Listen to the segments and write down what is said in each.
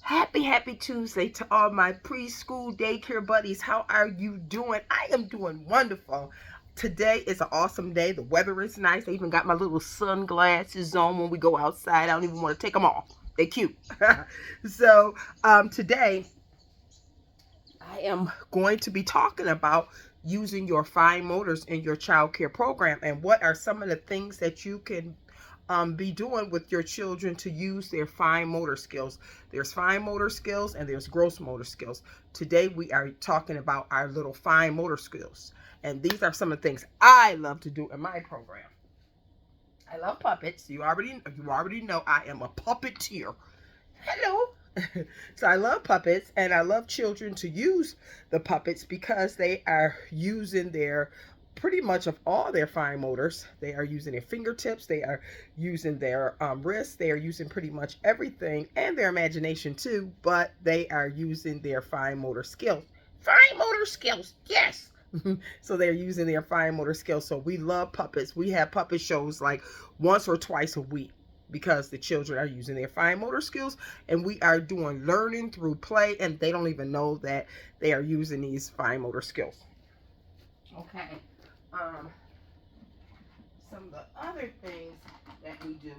Happy Tuesday to all my preschool daycare buddies. How are you doing? I am doing wonderful. Today is an awesome day. The weather is nice. I even got my little sunglasses on when we go outside. I don't even want to take them off. They're cute. So today I am going to be talking about using your fine motors in your child care program and what are some of the things that you can be doing with your children to use their fine motor skills. There's fine motor skills and there's gross motor skills. Today we are talking about our little fine motor skills. And these are some of the things I love to do in my program. I love puppets. You already know I am a puppeteer. Hello. So I love puppets and I love children to use the puppets because they are using their pretty much of all their fine motors. They are using their fingertips, they are using their wrists, they are using pretty much everything and their imagination too, but they are using their fine motor skills. Fine motor skills, yes. So they're using their fine motor skills. So we love puppets. We have puppet shows like once or twice a week because the children are using their fine motor skills and we are doing learning through play and they don't even know that they are using these fine motor skills. Okay. Some of the other things that we do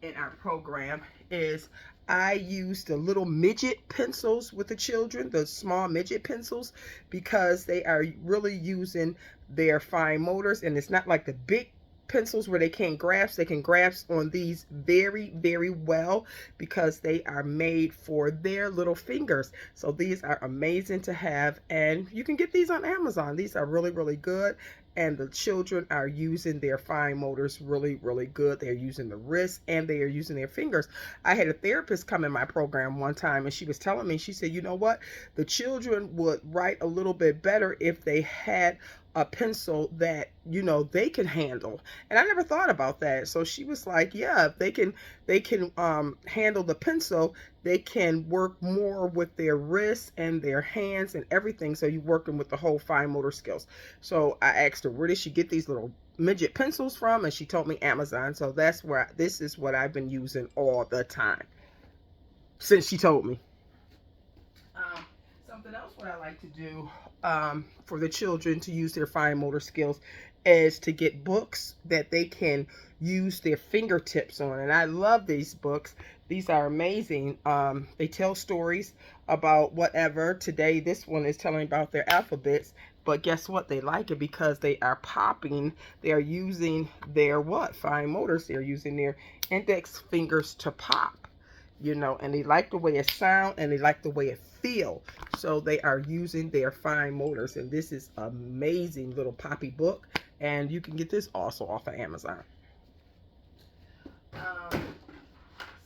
in our program is I use the little midget pencils with the children, the small midget pencils, because they are really using their fine motors and it's not like the big pencils where they can't grasp. They can grasp on these very well because they are made for their little fingers. So these are amazing to have and you can get these on Amazon. These are really good and the children are using their fine motors really good. They're using the wrists and they are using their fingers. I had a therapist come in my program one time and she was telling me, she said, you know what, the children would write a little bit better if they had a pencil that they can handle. And I never thought about that. So she was like, yeah, if they can handle the pencil, they can work more with their wrists and their hands and everything. So you're working with the whole fine motor skills. So I asked her, where did she get these little midget pencils from? And she told me Amazon. So that's where this is what I've been using all the time since she told me. Something else what I like to do for the children to use their fine motor skills is to get books that they can use their fingertips on. And I love these books. These are amazing. They tell stories about whatever. Today, this one is telling about their alphabets. But guess what? They like it because they are popping. They are using their what? Fine motors. They're using their index fingers to pop. And they like the way it sounds and they like the way it feels. So they are using their fine motors. And this is an amazing little poppy book. And you can get this also off of Amazon.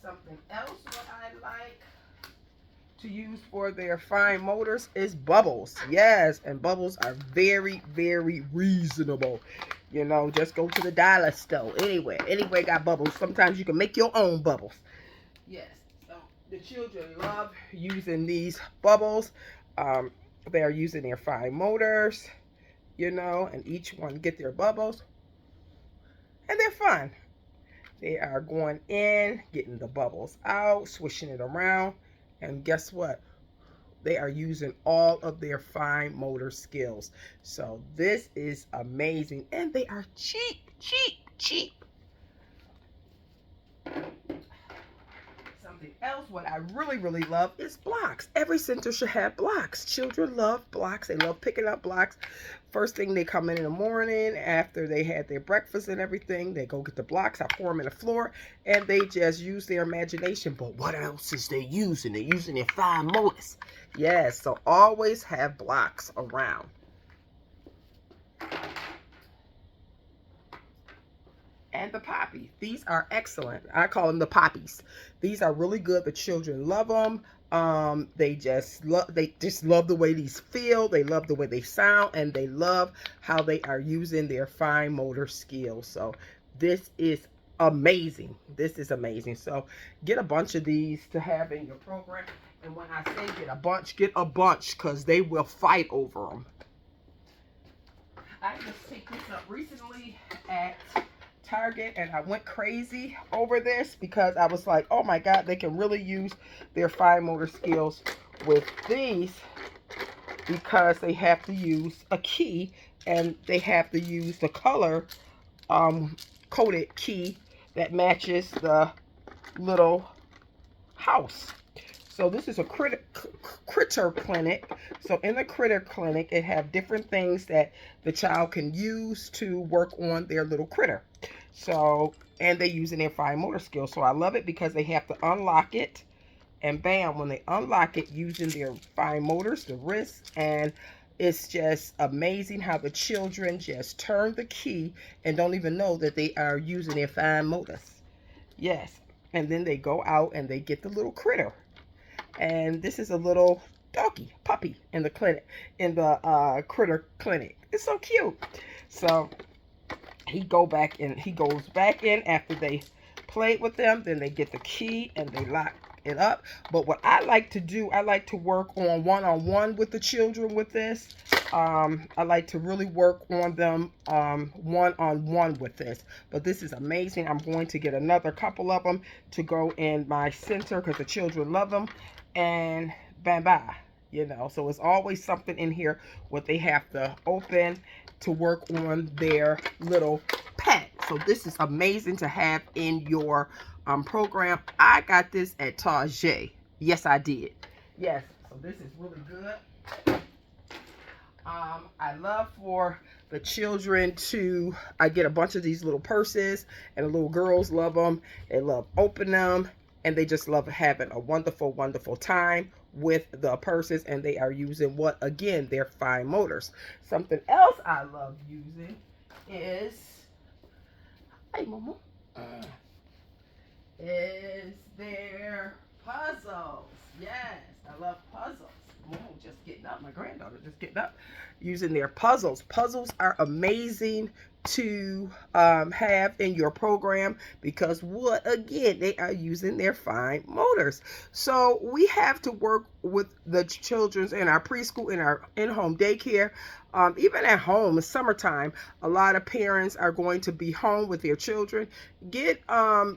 Something else what I like to use for their fine motors is bubbles. Yes, and bubbles are very reasonable. Just go to the dollar store. Anywhere got bubbles. Sometimes you can make your own bubbles. Yes. The children love using these bubbles. They are using their fine motors, and each one get their bubbles. And they're fun. They are going in, getting the bubbles out, swishing it around. And guess what? They are using all of their fine motor skills. So this is amazing. And they are cheap. Something else what I really love is blocks. Every center should have blocks. Children love blocks. They love picking up blocks. First thing they come in the morning after they had their breakfast and everything, they go get the blocks. I pour them in the floor and they just use their imagination. But what else is they using? They're using their fine motors. Yes, so always have blocks around. And the poppy. These are excellent. I call them the poppies. These are really good. The children love them. They just love the way these feel. They love the way they sound, and they love how they are using their fine motor skills. So this is amazing. This is amazing. So get a bunch of these to have in your program. And when I say get a bunch because they will fight over them. I just picked this up recently at Target and I went crazy over this because I was like, oh my God, they can really use their fine motor skills with these because they have to use a key and they have to use the color coded key that matches the little house. So this is a critter clinic. So in the critter clinic, it have different things that the child can use to work on their little critter. So, and they using their fine motor skills. So I love it because they have to unlock it. And bam, when they unlock it using their fine motors, the wrists, and it's just amazing how the children just turn the key and don't even know that they are using their fine motors. Yes. And then they go out and they get the little critter. And this is a little doggy, puppy in the clinic, in the critter clinic. It's so cute. So he goes back in after they played with them. Then they get the key and they lock it up. But what I like to do, I like to work on one-on-one with the children with this. I like to really work on them one-on-one with this. But this is amazing. I'm going to get another couple of them to go in my center because the children love them. And bam, bam, you know. So it's always something in here what they have to open to work on their little pet. So this is amazing to have in your program. I got this at Target. Yes, I did. Yes, so this is really good. I love for the children to, I get a bunch of these little purses, and the little girls love them. They love opening them, and they just love having a wonderful, wonderful time with the purses, and they are using what, again, their fine motors. Something else I love using is, hey, Mama, is their puzzles. Yes, I love puzzles. Oh, just getting up. My granddaughter just getting up. Using their puzzles. Puzzles are amazing to have in your program because what, again, they are using their fine motors. So we have to work with the children in our preschool, in our in-home daycare. Even at home, it's summertime, a lot of parents are going to be home with their children. Get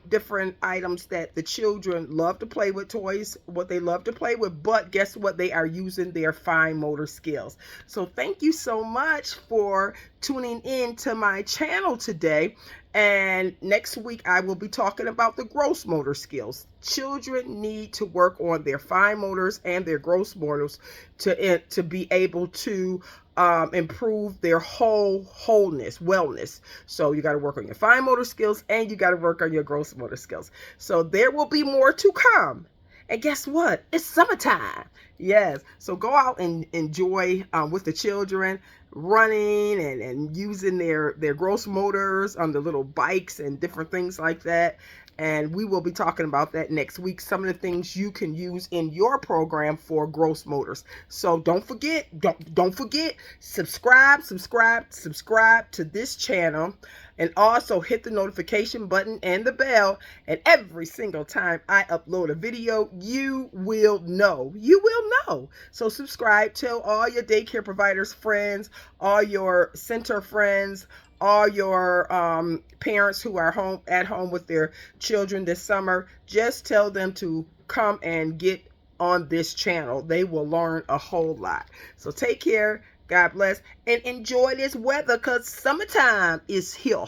different items that the children love to play with, toys, what they love to play with, but guess what? They are using their fine motor skills. So thank you so much for tuning in to my channel today. And next week, I will be talking about the gross motor skills. Children need to work on their fine motors and their gross motors to be able to improve their wholeness, wellness. So you got to work on your fine motor skills and you got to work on your gross motor skills. So there will be more to come. And guess what? It's summertime. Yes. So go out and enjoy with the children, running and using their gross motors on the little bikes and different things like that. And we will be talking about that next week. Some of the things you can use in your program for gross motors. So don't forget, don't forget, subscribe to this channel. And also hit the notification button and the bell. And every single time I upload a video, you will know. You will know. So subscribe. Tell all your daycare providers, friends, all your center friends, all your parents who are at home with their children this summer. Just tell them to come and get on this channel. They will learn a whole lot. So take care. God bless. And enjoy this weather because summertime is here.